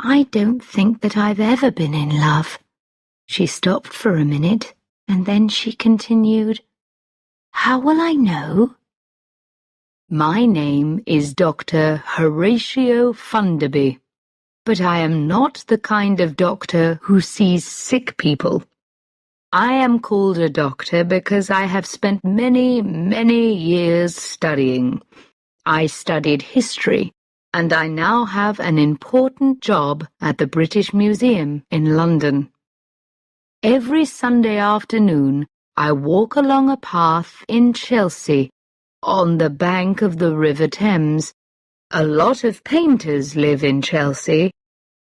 I don't think that I've ever been in love." She stopped for a minute, and then she continued, "How will I know?" "My name is Dr. Horatio Funderby, but I am not the kind of doctor who sees sick people. I am called a doctor because I have spent many, many years studying. I studied history, and I now have an important job at the British Museum in London. Every Sunday afternoon, I walk along a path in Chelsea, on the bank of the River Thames. A lot of painters live in Chelsea.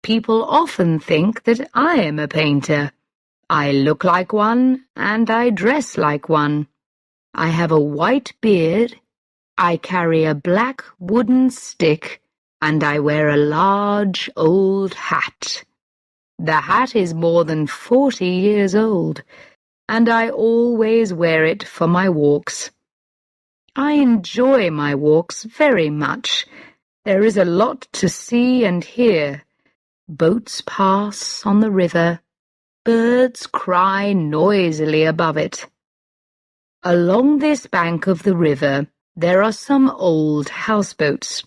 People often think that I am a painter. I look like one, and I dress like one. I have a white beard, I carry a black wooden stick, and I wear a large old hat. The hat is more than 40 years old, and I always wear it for my walks. I enjoy my walks very much. There is a lot to see and hear. Boats pass on the river. Birds cry noisily above it. Along this bank of the river, there are some old houseboats.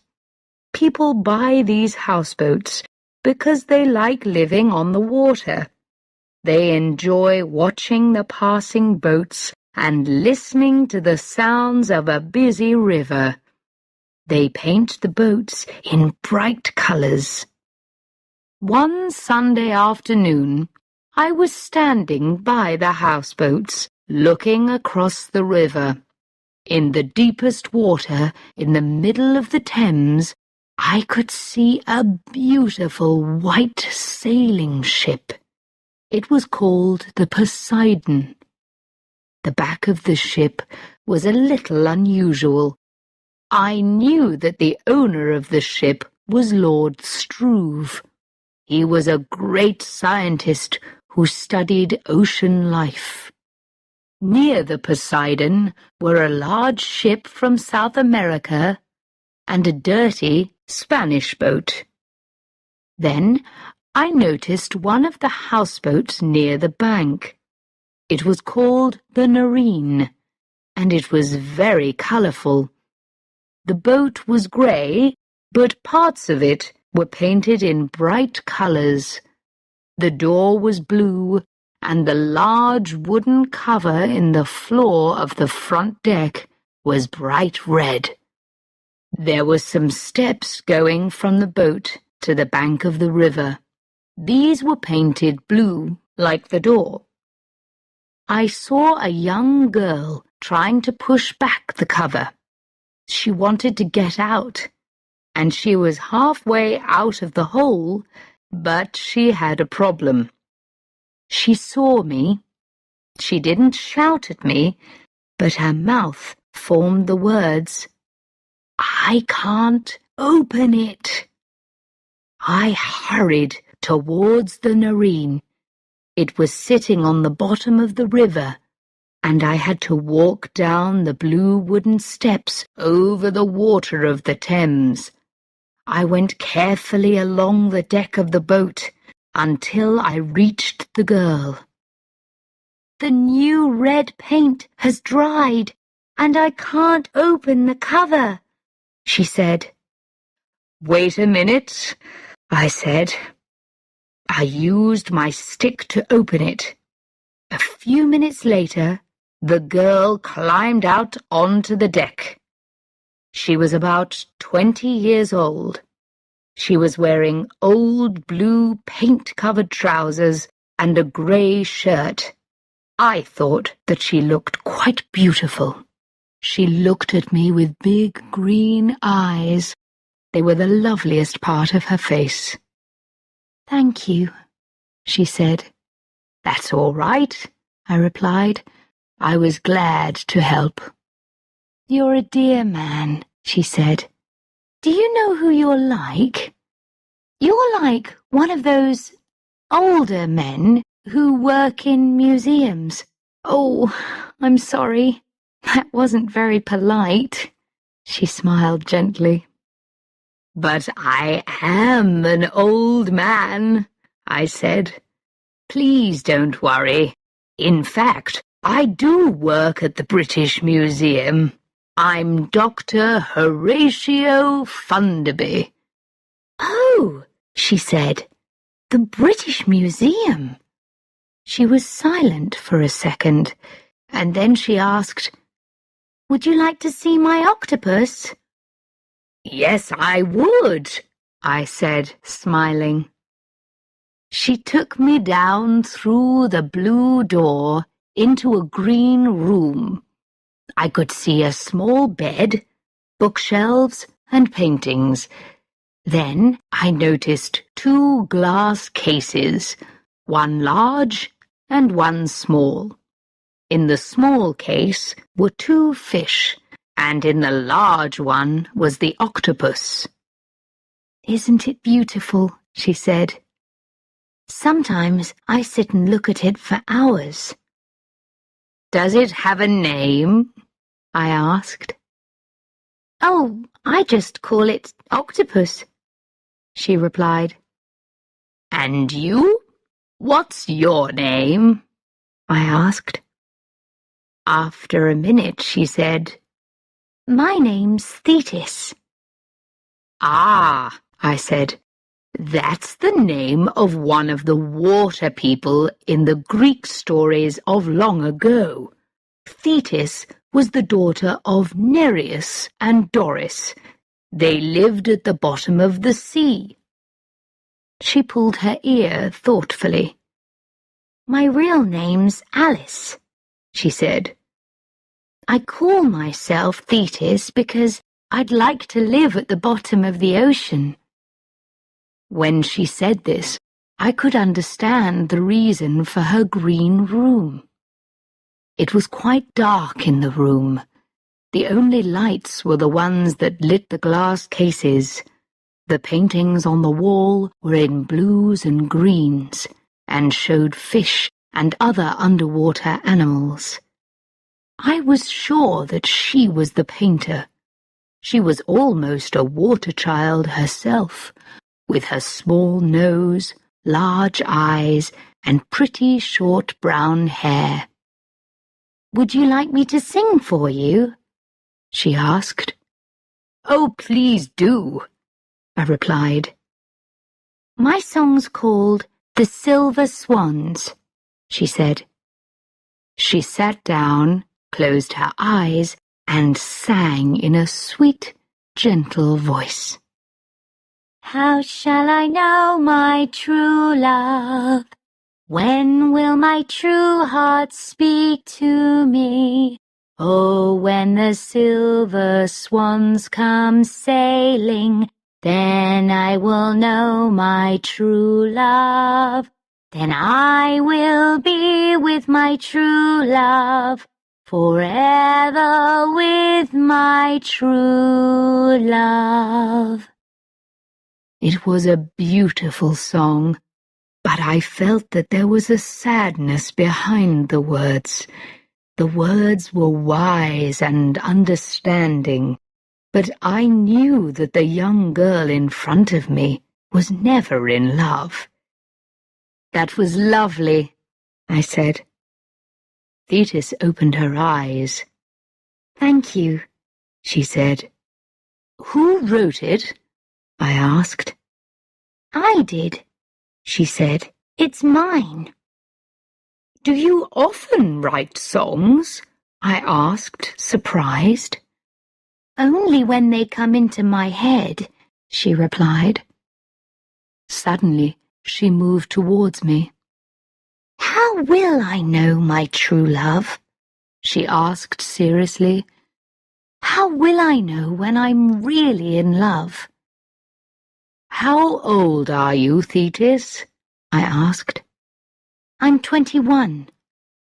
People buy these houseboats because they like living on the water. They enjoy watching the passing boats and listening to the sounds of a busy river. They paint the boats in bright colours. One Sunday afternoon, I was standing by the houseboats, looking across the river. In the deepest water, in the middle of the Thames, I could see a beautiful white sailing ship. It was called the Poseidon. The back of the ship was a little unusual. I knew that the owner of the ship was Lord Struve. He was a great scientist who studied ocean life. Near the Poseidon were a large ship from South America and a dirty Spanish boat. Then I noticed one of the houseboats near the bank. It was called the Nareen, and it was very colourful. The boat was grey, but parts of it were painted in bright colours. The door was blue, and the large wooden cover in the floor of the front deck was bright red. There were some steps going from the boat to the bank of the river. These were painted blue, like the door. I saw a young girl trying to push back the cover. She wanted to get out, and she was halfway out of the hole, but she had a problem. She saw me. She didn't shout at me, but her mouth formed the words, "I can't open it." I hurried towards the Nareen. It was sitting on the bottom of the river, and I had to walk down the blue wooden steps over the water of the Thames. I went carefully along the deck of the boat until I reached the girl. "The new red paint has dried, and I can't open the cover," she said. "Wait a minute," I said. I used my stick to open it. A few minutes later, the girl climbed out onto the deck. She was about 20 years old. She was wearing old blue paint-covered trousers and a grey shirt. I thought that she looked quite beautiful. She looked at me with big green eyes. They were the loveliest part of her face. "Thank you," she said. "That's all right," I replied. I was glad to help. "You're a dear man," she said. "Do you know who you're like? You're like one of those older men who work in museums." "Oh, I'm sorry. That wasn't very polite." She smiled gently. But I am an old man, I said. Please don't worry. In fact, I do work at the British Museum. I'm Dr. Horatio Funderby. Oh, she said, the British Museum. She was silent for a second, and then she asked, Would you like to see my octopus? Yes, I would, I said, smiling. She took me down through the blue door into a green room. I could see a small bed, bookshelves, and paintings. Then I noticed 2 glass cases, one large and one small. In the small case were 2 fish, and in the large one was the octopus. Isn't it beautiful? She said. Sometimes I sit and look at it for hours. Does it have a name? I asked. Oh, I just call it octopus, she replied. And you? What's your name? I asked. After a minute, she said, My name's Thetis. Ah, I said, that's the name of one of the water people in the Greek stories of long ago. Thetis was the daughter of Nereus and Doris. They lived at the bottom of the sea. She pulled her ear thoughtfully. My real name's Alice, she said. I call myself Thetis because I'd like to live at the bottom of the ocean. When she said this, I could understand the reason for her green room. It was quite dark in the room. The only lights were the ones that lit the glass cases. The paintings on the wall were in blues and greens and showed fish and other underwater animals. I was sure that she was the painter. She was almost a water child herself, with her small nose, large eyes, and pretty short brown hair. Would you like me to sing for you? She asked. Oh, please do, I replied. My song's called The Silver Swans, she said. She sat down, closed her eyes, and sang in a sweet, gentle voice. How shall I know my true love? When will my true heart speak to me? Oh, when the silver swans come sailing, then I will know my true love. Then I will be with my true love, forever with my true love. It was a beautiful song, but I felt that there was a sadness behind the words. The words were wise and understanding, but I knew that the young girl in front of me was never in love. That was lovely, I said. Thetis opened her eyes. Thank you, she said. Who wrote it? I asked. I did, she said. It's mine. Do you often write songs? I asked, surprised. Only when they come into my head, she replied. Suddenly, she moved towards me. How will I know my true love? She asked seriously. How will I know when I'm really in love? How old are you, Thetis? I asked. I'm 21,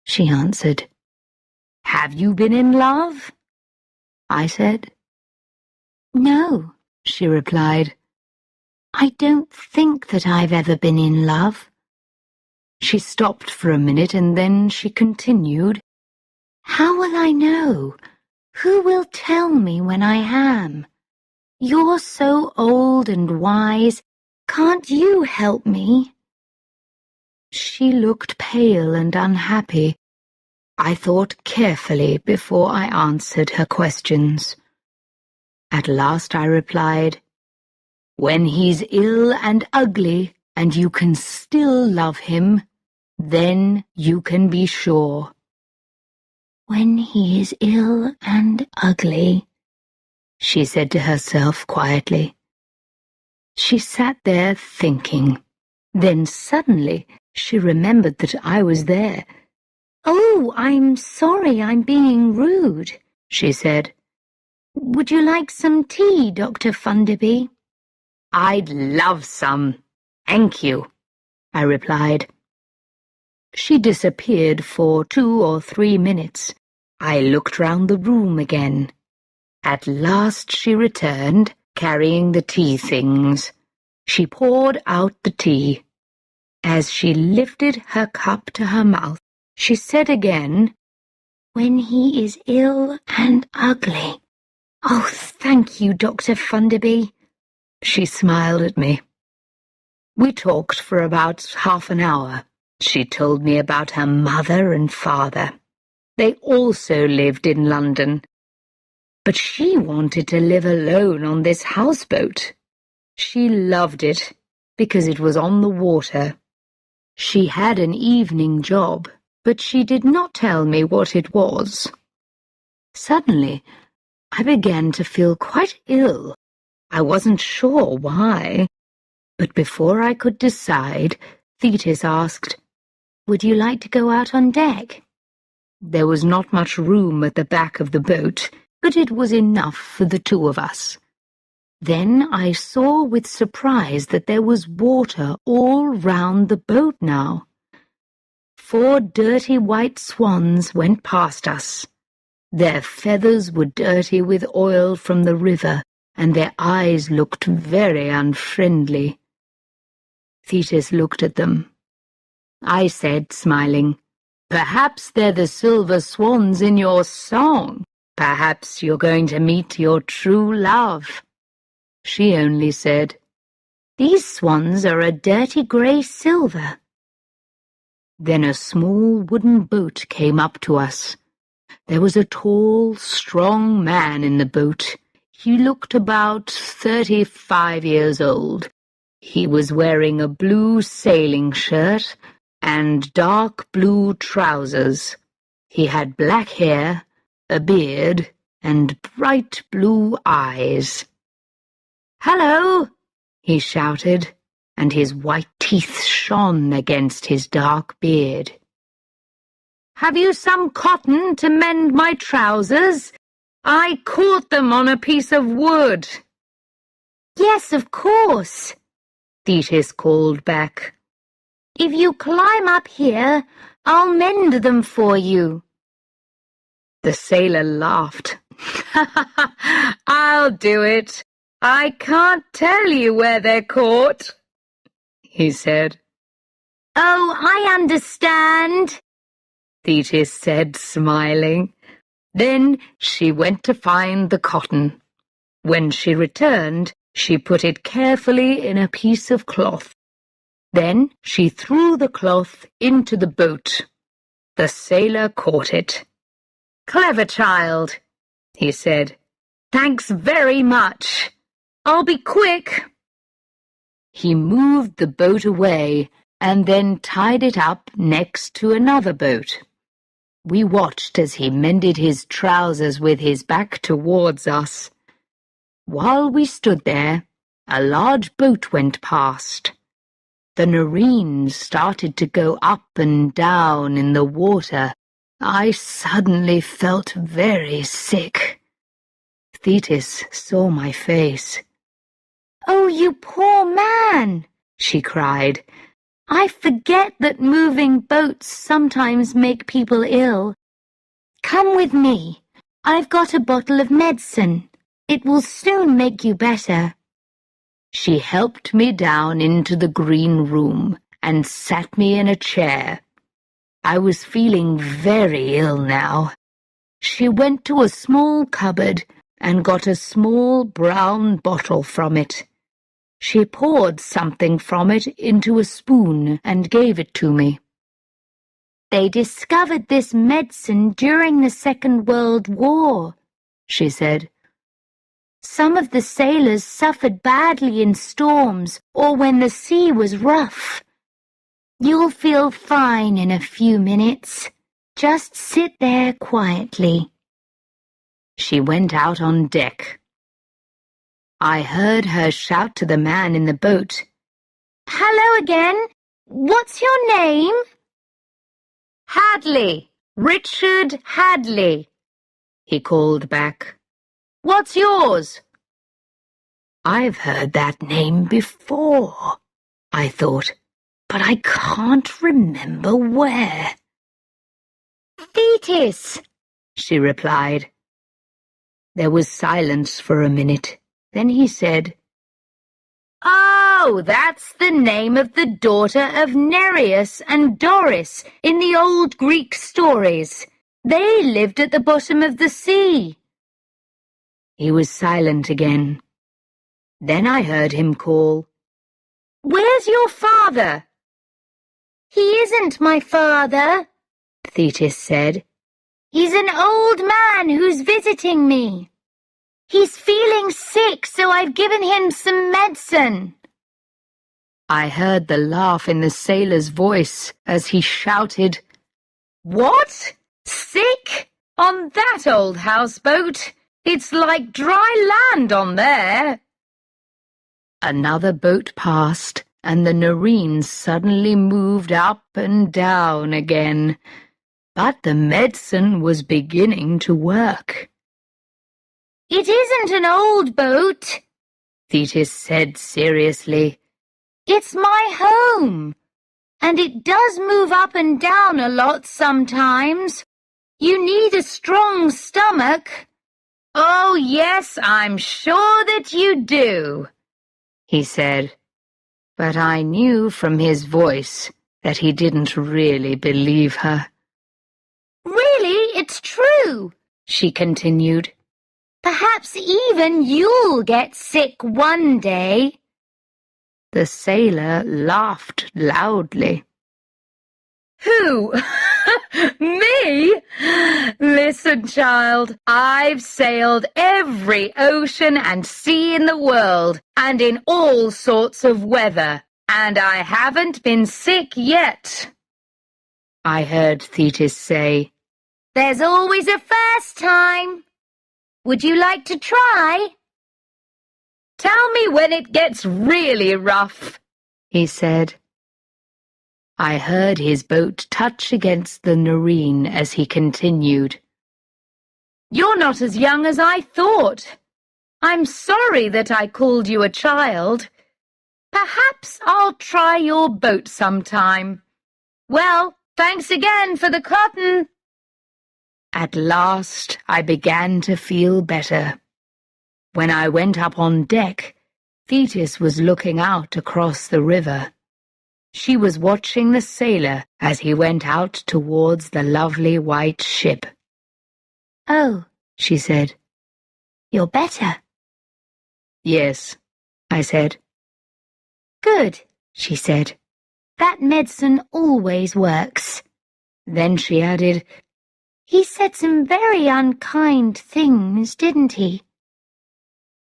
she answered. Have you been in love? I said. No, she replied. I don't think that I've ever been in love. She stopped for a minute and then she continued. How will I know? Who will tell me when I am? You're so old and wise. Can't you help me?" She looked pale and unhappy. I thought carefully before I answered her questions. At last I replied, "When he's ill and ugly and you can still love him, then you can be sure." "When he is ill and ugly," she said to herself quietly. She sat there thinking. Then suddenly she remembered that I was there. "Oh, I'm sorry I'm being rude," she said. "Would you like some tea, Dr. Funderby?" "I'd love some, thank you," I replied. She disappeared for 2 or 3 minutes. I looked round the room again. At last she returned, carrying the tea things. She poured out the tea. As she lifted her cup to her mouth, she said again, "When he is ill and ugly. Oh, thank you, Dr. Funderby." She smiled at me. We talked for about half an hour. She told me about her mother and father. They also lived in London. But she wanted to live alone on this houseboat. She loved it because it was on the water. She had an evening job, but she did not tell me what it was. Suddenly, I began to feel quite ill. I wasn't sure why, but before I could decide, Thetis asked, "Would you like to go out on deck?" There was not much room at the back of the boat, but it was enough for the 2 of us. Then I saw with surprise that there was water all round the boat now. 4 dirty white swans went past us. Their feathers were dirty with oil from the river, and their eyes looked very unfriendly. Thetis looked at them. I said, smiling, "Perhaps they're the silver swans in your song. Perhaps you're going to meet your true love." She only said, "These swans are a dirty grey silver." Then a small wooden boat came up to us. There was a tall, strong man in the boat. He looked about 35 years old. He was wearing a blue sailing shirt and dark blue trousers. He had black hair, a beard, and bright blue eyes. "Hello!" he shouted, and his white teeth shone against his dark beard. "Have you some cotton to mend my trousers? I caught them on a piece of wood." "Yes, of course," Thetis called back. "If you climb up here, I'll mend them for you." The sailor laughed. "I'll do it. I can't tell you where they're caught," he said. "Oh, I understand," Thetis said, smiling. Then she went to find the cotton. When she returned, she put it carefully in a piece of cloth. Then she threw the cloth into the boat. The sailor caught it. "Clever child," he said. "Thanks very much. I'll be quick." He moved the boat away and then tied it up next to another boat. We watched as he mended his trousers with his back towards us. While we stood there, a large boat went past. The Narines started to go up and down in the water. I suddenly felt very sick. Thetis saw my face. "Oh, you poor man," she cried. "I forget that moving boats sometimes make people ill. Come with me. I've got a bottle of medicine. It will soon make you better." She helped me down into the green room and sat me in a chair. I was feeling very ill now. She went to a small cupboard and got a small brown bottle from it. She poured something from it into a spoon and gave it to me. "They discovered this medicine during the Second World War," she said. "Some of the sailors suffered badly in storms or when the sea was rough. You'll feel fine in a few minutes. Just sit there quietly." She went out on deck. I heard her shout to the man in the boat, "Hello again. What's your name?" "Hadley. Richard Hadley," he called back. "What's yours?" "I've heard that name before," I thought, "but I can't remember where." "Thetis," she replied. There was silence for a minute. Then he said, "Oh, that's the name of the daughter of Nereus and Doris in the old Greek stories. They lived at the bottom of the sea." He was silent again. Then I heard him call, "Where's your father?" "He isn't my father," Thetis said. "He's an old man who's visiting me. He's feeling sick, so I've given him some medicine." I heard the laugh in the sailor's voice as he shouted, "What? Sick? On that old houseboat? It's like dry land on there." Another boat passed, and the Noreen suddenly moved up and down again. But the medicine was beginning to work. "It isn't an old boat," Thetis said seriously. "It's my home, and it does move up and down a lot sometimes. You need a strong stomach." "Oh, yes, I'm sure that you do," he said. But I knew from his voice that he didn't really believe her. "Really, it's true," she continued. "Perhaps even you'll get sick one day." The sailor laughed loudly. "Who? Me? Listen, child, I've sailed every ocean and sea in the world, and in all sorts of weather, and I haven't been sick yet." I heard Thetis say, "There's always a first time. Would you like to try?" "Tell me when it gets really rough," he said. I heard his boat touch against the Noreen as he continued. "You're not as young as I thought. I'm sorry that I called you a child. Perhaps I'll try your boat sometime. Well, thanks again for the cotton." At last I began to feel better. When I went up on deck, Thetis was looking out across the river. She was watching the sailor as he went out towards the lovely white ship. "Oh," she said, "you're better." "Yes," I said. "Good," she said. "That medicine always works." Then she added, "He said some very unkind things, didn't he?"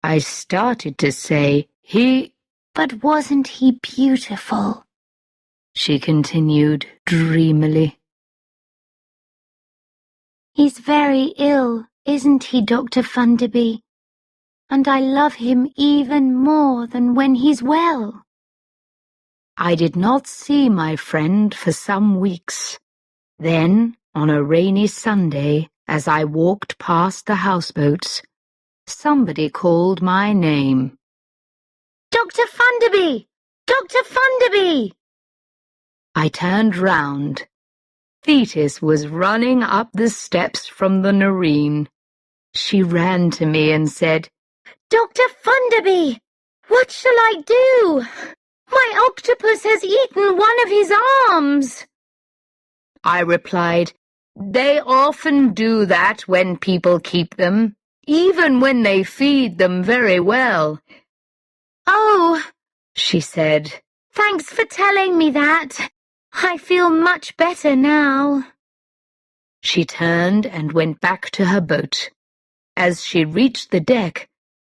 I started to say, "But wasn't he beautiful?" she continued dreamily. "He's very ill, isn't he, Dr. Funderby? And I love him even more than when he's well." I did not see my friend for some weeks. Then, on a rainy Sunday, as I walked past the houseboats, somebody called my name. "Dr. Funderby! Dr. Funderby!" I turned round. Thetis was running up the steps from the Noreen. She ran to me and said, "Dr. Funderby, what shall I do? My octopus has eaten one of his arms." I replied, "They often do that when people keep them. even when they feed them very well." "Oh," she said, "thanks for telling me that. I feel much better now." She turned and went back to her boat. As she reached the deck,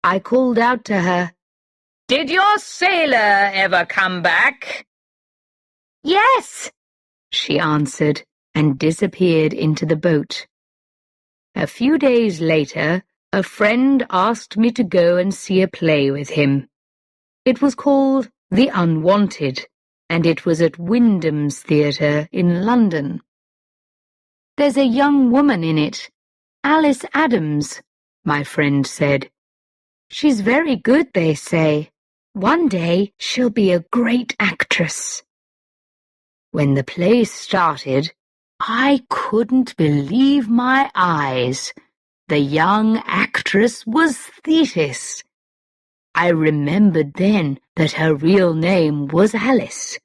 I called out to her, "Did your sailor ever come back?" "Yes," she answered, and disappeared into the boat. A few days later, a friend asked me to go and see a play with him. It was called The Unwanted, and it was at Wyndham's Theatre in London. "There's a young woman in it, Alice Adams," my friend said. "She's very good, they say. One day she'll be a great actress." When the play started, I couldn't believe my eyes. The young actress was Thetis. I remembered then that her real name was Alice.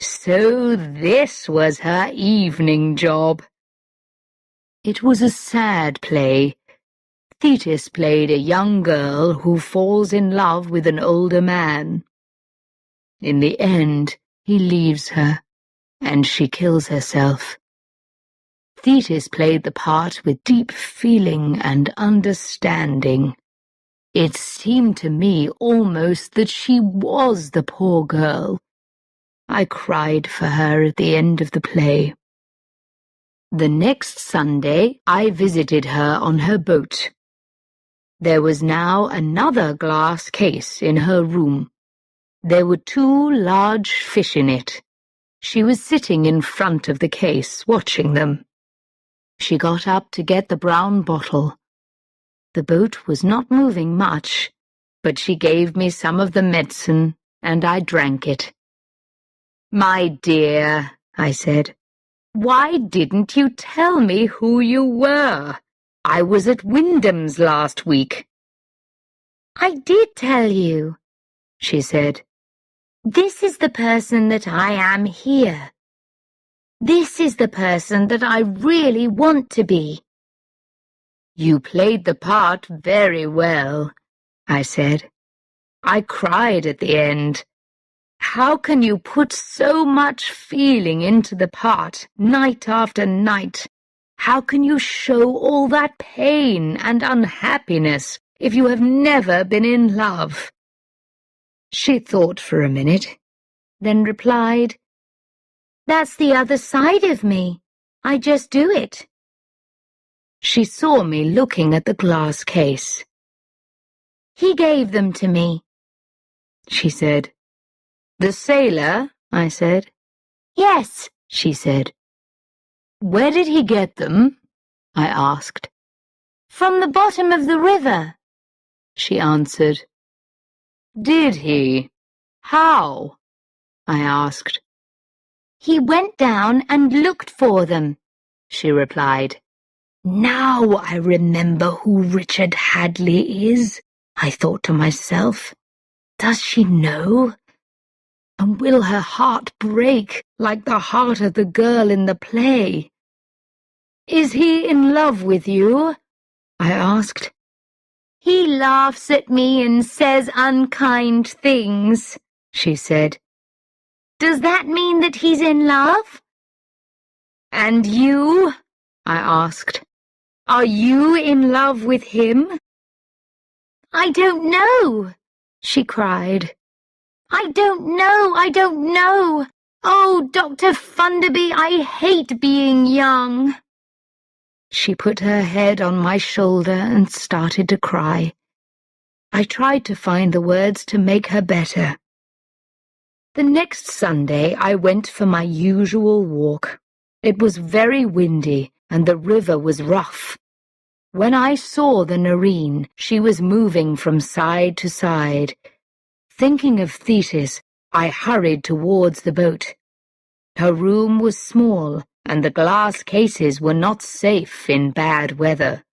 So this was her evening job. It was a sad play. Thetis played a young girl who falls in love with an older man. In the end, he leaves her, and she kills herself. Thetis played the part with deep feeling and understanding. It seemed to me almost that she was the poor girl. I cried for her at the end of the play. The next Sunday, I visited her on her boat. There was now another glass case in her room. There were 2 large fish in it. She was sitting in front of the case, watching them. She got up to get the brown bottle. The boat was not moving much, but she gave me some of the medicine, and I drank it. "My dear," I said, "why didn't you tell me who you were? I was at Wyndham's last week." "I did tell you," she said. "This is the person that I am here. This is the person that I really want to be." "You played the part very well," I said. "I cried at the end. How can you put so much feeling into the part, night after night? How can you show all that pain and unhappiness if you have never been in love?" She thought for a minute, then replied, "That's the other side of me. I just do it." She saw me looking at the glass case. "He gave them to me," she said. "The sailor?" I said. "Yes," she said. "Where did he get them?" I asked. "From the bottom of the river," she answered. "Did he? How?" I asked. "He went down and looked for them," she replied. "Now I remember who Richard Hadley is," I thought to myself. "Does she know? And will her heart break like the heart of the girl in the play?" "Is he in love with you?" I asked. "He laughs at me and says unkind things," she said. "Does that mean that he's in love?" "And you?" I asked. "Are you in love with him?" "I don't know," she cried. "I don't know, I don't know. Oh, Dr. Funderby, I hate being young." She put her head on my shoulder and started to cry. I tried to find the words to make her better. The next Sunday I went for my usual walk. It was very windy and the river was rough. When I saw the Nareen, she was moving from side to side. Thinking of Thetis, I hurried towards the boat. Her room was small, and the glass cases were not safe in bad weather.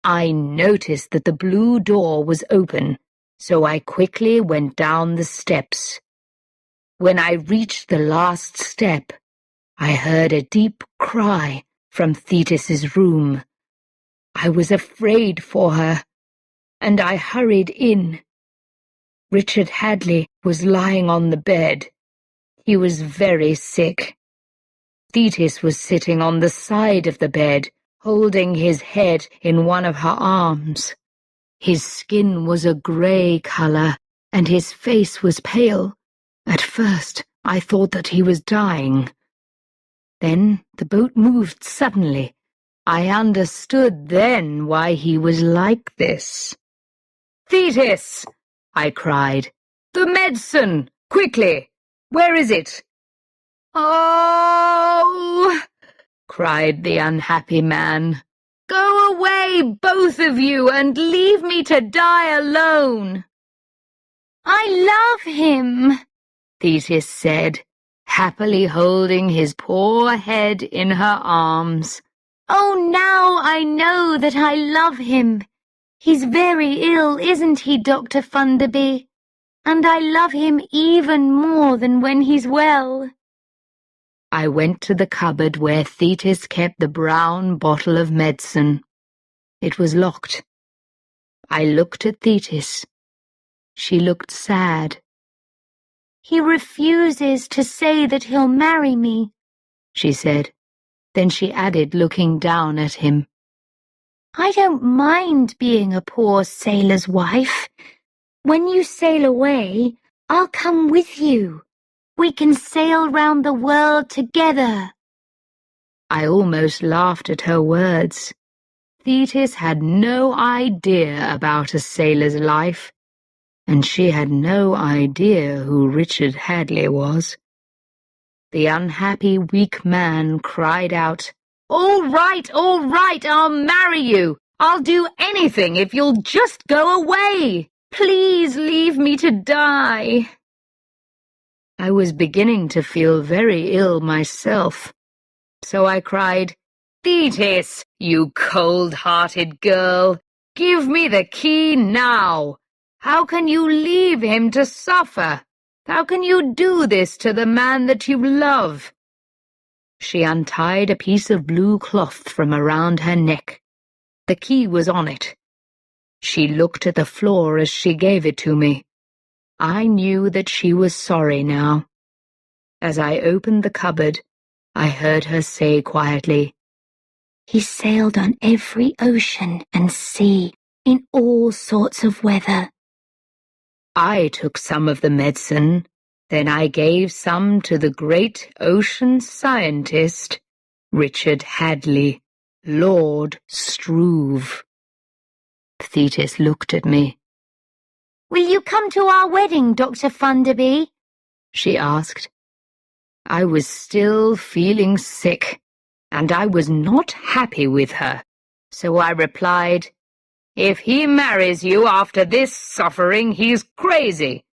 I noticed that the blue door was open, so I quickly went down the steps. When I reached the last step, I heard a deep cry from Thetis's room. I was afraid for her, and I hurried in. Richard Hadley was lying on the bed. He was very sick. Thetis was sitting on the side of the bed, holding his head in one of her arms. His skin was a grey colour, and his face was pale. At first, I thought that he was dying. Then the boat moved suddenly. I understood then why he was like this. "Thetis!" I cried. "The medicine! Quickly! Where is it?" "Oh!" cried the unhappy man. "Go away, both of you, and leave me to die alone." "I love him," Thetis said, happily holding his poor head in her arms. "Oh, now I know that I love him. He's very ill, isn't he, Dr. Funderby? And I love him even more than when he's well." I went to the cupboard where Thetis kept the brown bottle of medicine. It was locked. I looked at Thetis. She looked sad. "He refuses to say that he'll marry me," she said. Then she added, looking down at him, "I don't mind being a poor sailor's wife. When you sail away, I'll come with you. We can sail round the world together." I almost laughed at her words. Thetis had no idea about a sailor's life, and she had no idea who Richard Hadley was. The unhappy, weak man cried out, all right, I'll marry you. I'll do anything if you'll just go away. Please leave me to die." I was beginning to feel very ill myself, so I cried, "Thetis, you cold-hearted girl, give me the key now. How can you leave him to suffer? How can you do this to the man that you love?" She untied a piece of blue cloth from around her neck. The key was on it. She looked at the floor as she gave it to me. I knew that she was sorry now. As I opened the cupboard, I heard her say quietly, "He sailed on every ocean and sea, in all sorts of weather." I took some of the medicine, then I gave some to the great ocean scientist, Richard Hadley, Lord Struve. Thetis looked at me. "Will you come to our wedding, Dr. Funderby?" she asked. I was still feeling sick, and I was not happy with her, so I replied, "If he marries you after this suffering, he's crazy."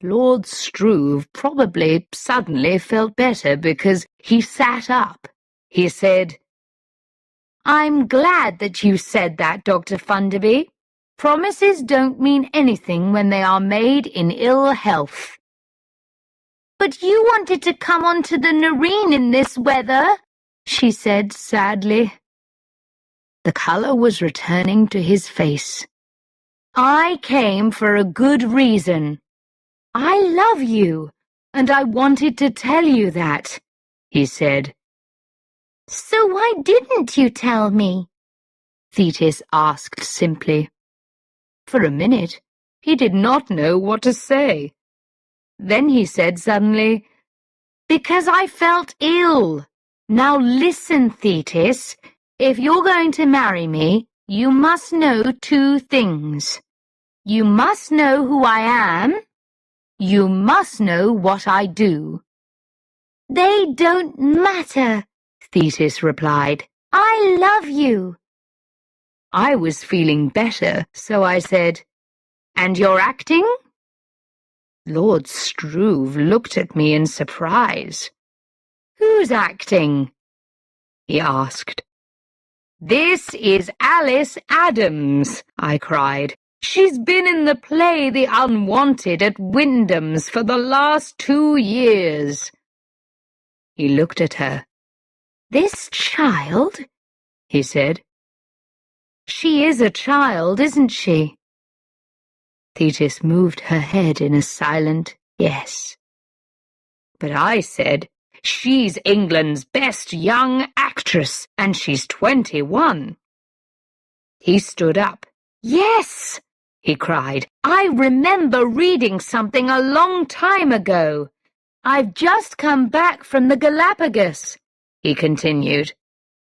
Lord Struve probably suddenly felt better because he sat up. He said, "I'm glad that you said that, Dr. Funderby. Promises don't mean anything when they are made in ill health." "But you wanted to come onto the Nerine in this weather," she said sadly. The colour was returning to his face. "I came for a good reason. I love you, and I wanted to tell you that," he said. "So why didn't you tell me?" Thetis asked simply. For a minute, he did not know what to say. Then he said suddenly, "Because I felt ill. Now listen, Thetis, if you're going to marry me, you must know two things. You must know who I am. You must know what I do." "They don't matter," Thetis replied. "I love you." I was feeling better, so I said, "And you're acting?" Lord Struve looked at me in surprise. "Who's acting?" he asked. "This is Alice Adams," I cried. "She's been in the play The Unwanted at Wyndham's for the last 2 years." He looked at her. "This child?" he said. She is a child, isn't she? Thetis moved her head in a silent yes. But I said, she's England's best young actress, and she's 21. He stood up. Yes, he cried. I remember reading something a long time ago. I've just come back from the Galapagos, he continued.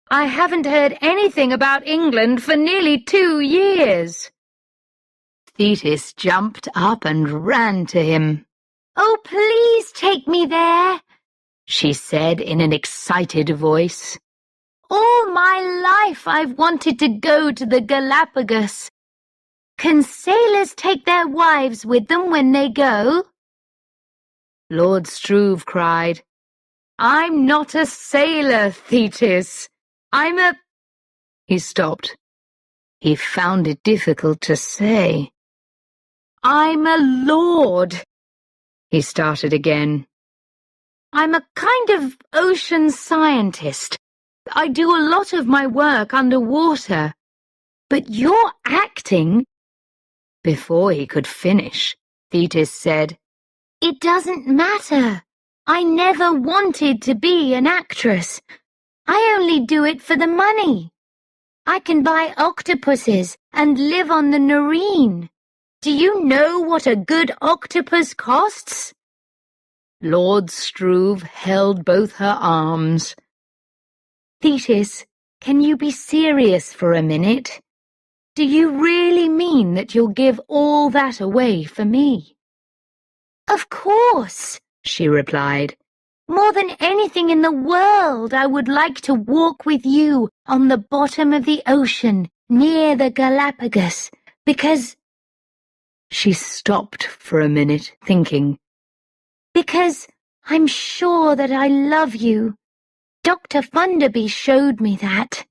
I haven't heard anything about England for nearly 2 years. Thetis jumped up and ran to him. Oh, please take me there, she said in an excited voice. All my life I've wanted to go to the Galapagos. Can sailors take their wives with them when they go? Lord Struve cried, I'm not a sailor, Thetis. I'm a... He stopped. He found it difficult to say. I'm a lord, he started again. I'm a kind of ocean scientist. I do a lot of my work underwater. But you're acting... Before he could finish, Thetis said, It doesn't matter. I never wanted to be an actress. I only do it for the money. I can buy octopuses and live on the Noreen. Do you know what a good octopus costs? Lord Struve held both her arms. Thetis, can you be serious for a minute? Do you really mean that you'll give all that away for me? Of course, she replied. More than anything in the world, I would like to walk with you on the bottom of the ocean near the Galapagos, because... She stopped for a minute, thinking. Because I'm sure that I love you. Dr. Funderby showed me that.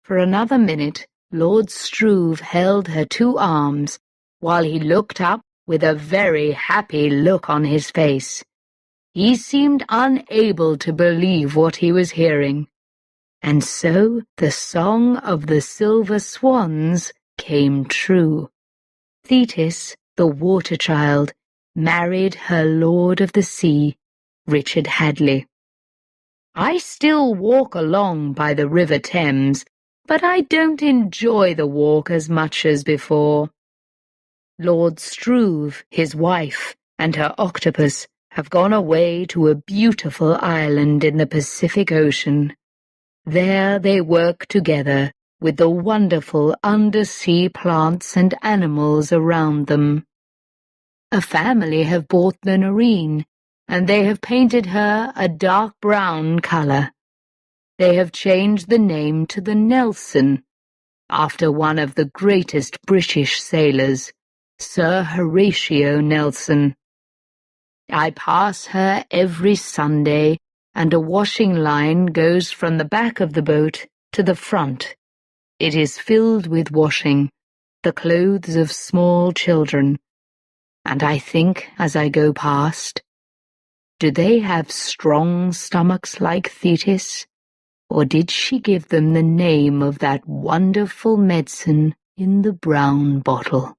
For another minute, Lord Struve held her 2 arms, while he looked up with a very happy look on his face. He seemed unable to believe what he was hearing. And so the song of the silver swans came true. Thetis, the water child, married her lord of the sea, Richard Hadley. I still walk along by the River Thames, but I don't enjoy the walk as much as before. Lord Struve, his wife, and her octopus have gone away to a beautiful island in the Pacific Ocean. There they work together with the wonderful undersea plants and animals around them. A family have bought the Noreen, and they have painted her a dark brown colour. They have changed the name to the Nelson, after one of the greatest British sailors, Sir Horatio Nelson. I pass her every Sunday, and a washing line goes from the back of the boat to the front. It is filled with washing, the clothes of small children, and I think as I go past, do they have strong stomachs like Thetis, or did she give them the name of that wonderful medicine in the brown bottle?